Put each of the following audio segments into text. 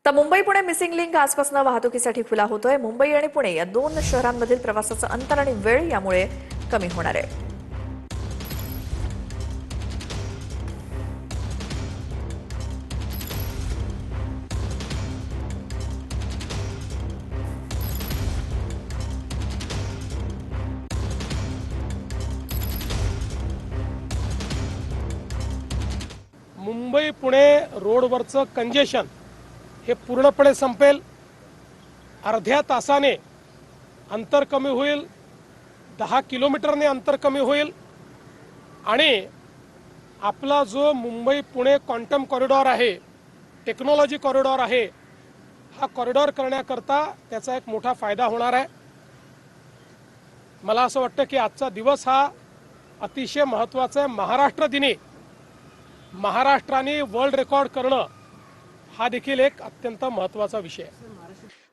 तर Mumbai Pune missing link आजपासून वाहतुकीसाठी खुला होतोय। मुंबई आणि पुणे या दोन शहरांमधील प्रवासाचं अंतर आणि वेळ यामुळे कमी होणार आहे। मुंबई पुणे रोडवरचं कंजेशन हे पूर्णपणे संपेल। अर्ध्या तासाने अंतर कमी होईल, 10 किलोमीटरने अंतर कमी होईल आणि आपला जो मुंबई पुणे क्वांटम कॉरिडॉर आहे, टेक्नॉलॉजी कॉरिडॉर आहे, हा कॉरिडॉर करण्याकरता त्याचा एक मोठा फायदा होणार आहे। मला असं वाटतं की आजचा दिवस हा अतिशय महत्त्वाचा आहे। महाराष्ट्र दिनी महाराष्ट्राने वर्ल्ड रेकॉर्ड करणं हा देखील एक अत्यंत महत्त्वाचा विषय आहे।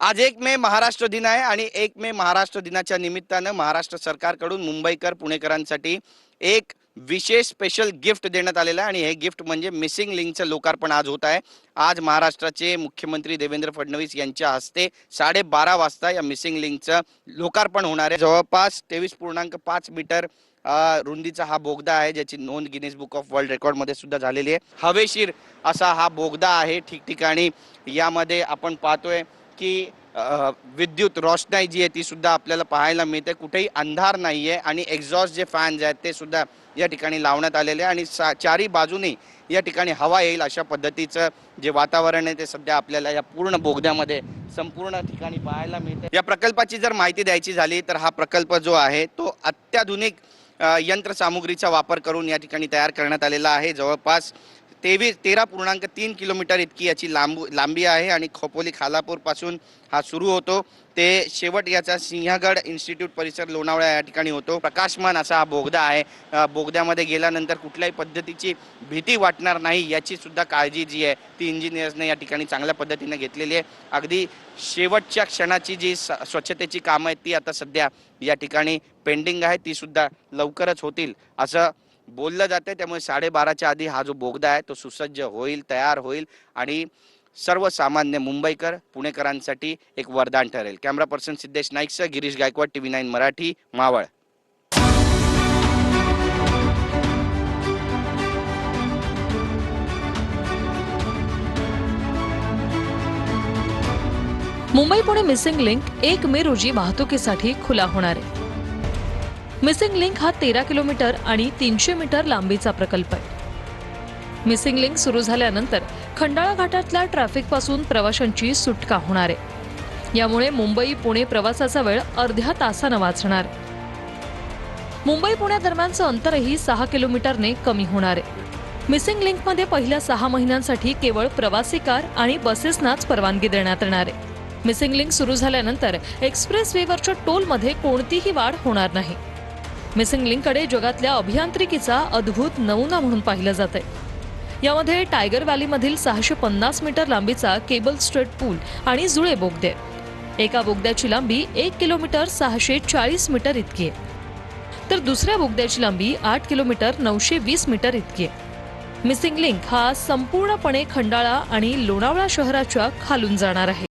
आज 1 मे महाराष्ट्र दिन आहे आणि 1 मे महाराष्ट्र दिनाच्या निमित्तानं महाराष्ट्र सरकारकडून मुंबईकर पुणेकरांसाठी एक विशेष स्पेशल गिफ्ट देण्यात आलेलं आहे आणि हे गिफ्ट म्हणजे मिसिंग लिंकचं लोकार्पण आज होत आहे। आज महाराष्ट्राचे मुख्यमंत्री देवेंद्र फडणवीस यांच्या हस्ते 12:30 वाजता या मिसिंग लिंकचं लोकार्पण होणार आहे। जवळपास 23.5 मीटर रुंदीचा हा बोगदा आहे, ज्याची नोंद Guinness book of world record मध्ये सुद्धा झालेली आहे। हवेशीर असा हा बोगदा आहे। ठिकठिकाणी यामध्ये आपण पाहतोय की विद्युत रोषणाई जी आहे ती सुद्धा आपल्याला पाहायला मिळते। कुठेही अंधार नाहीये आणि एक्झॉस्ट जे फॅन्स आहेत ते सुद्धा या ठिकाणी लावण्यात आलेले आणि चारी बाजूने या ठिकाणी हवा येईल अशा पद्धतीचं जे वातावरण आहे ते सध्या आपल्याला या पूर्ण बोगद्यामध्ये संपूर्ण ठिकाणी पाहायला मिळते। या प्रकल्पाची जर माहिती द्यायची झाली तर हा प्रकल्प जो आहे तो अत्याधुनिक यंत्रसामुग्रीचा वापर करून या ठिकाणी तयार करण्यात आलेला आहे। जवळपास 13.3 किलोमीटर इतकी याची लांबी आहे आणि खोपोली खालापूर पासून हा सुरू होतो ते शेवट याचा सिंहगड इन्स्टिट्यूट परिसर लोणावळा या ठिकाणी होतो। प्रकाशमान असा हा बोगदा आहे। बोगद्यामध्ये गेल्यानंतर कुठल्याही पद्धतीची भीती वाटणार नाही याची सुद्धा काळजी जी आहे ती इंजिनियर्सने या ठिकाणी चांगल्या पद्धतीने घेतलेली आहे। अगदी शेवटच्या क्षणाची जी स्वच्छतेची कामं आहेत ती आता सध्या या ठिकाणी पेंडिंग आहे, ती सुद्धा लवकरच होतील असं बोललं जाते। त्यामुळे 12:30च्या आधी हा जो बोगदा आहे तो सुसज्ज होईल, तयार होईल आणि सर्वसामान्य मुंबईकर पुणेकरांसाठी एक वरदान ठरेल। कॅमेरा पर्सन सिद्धेश नाईकसह Girish Gaikwad, TV9 Marathi, Maval. Mumbai Pune missing link 1 मे रोजी वाहतुकीसाठी खुला होणार आहे। मिसिंग लिंक हा 13 किलोमीटर आणि 300 मीटर लांबीचा प्रकल्प आहे। मिसिंग लिंक सुरू झाल्यानंतर खंडाळा घाटातल्या ट्रॅफिक पासून प्रवाशांची सुटका होणार आहे। यामुळे मुंबई पुणे प्रवासाचा वेळ अर्ध्या तासानं वाचणार आहे। मुंबई पुणे दरम्यानचं अंतरही 6 किलोमीटरने कमी होणार आहे। मिसिंग लिंकमध्ये पहिल्या 6 महिन्यांसाठी केवळ प्रवासी कार आणि बसेसनाच परवानगी देण्यात येणार आहे। मिसिंग लिंक सुरू झाल्यानंतर एक्सप्रेस वेवरच्या टोलमध्ये कोणतीही वाढ होणार नाही। मिसिंग लिंककडे जगातल्या अभियांत्रिकीचा अद्भुत नमुना म्हणून पाहिलं जातंय। यामध्ये टायगर व्हॅलीमधील 650 मीटर लांबीचा केबल स्ट्रेट पूल आणि जुळे बोगदे आहेत। एका बोगद्याची लांबी 1 किलोमीटर 640 मीटर इतकी आहे, तर दुसऱ्या बोगद्याची लांबी 8 किलोमीटर 920 मीटर इतकी आहे। मिसिंग लिंक हा संपूर्णपणे खंडाळा आणि लोणावळा शहराच्या खालून जाणार आहे।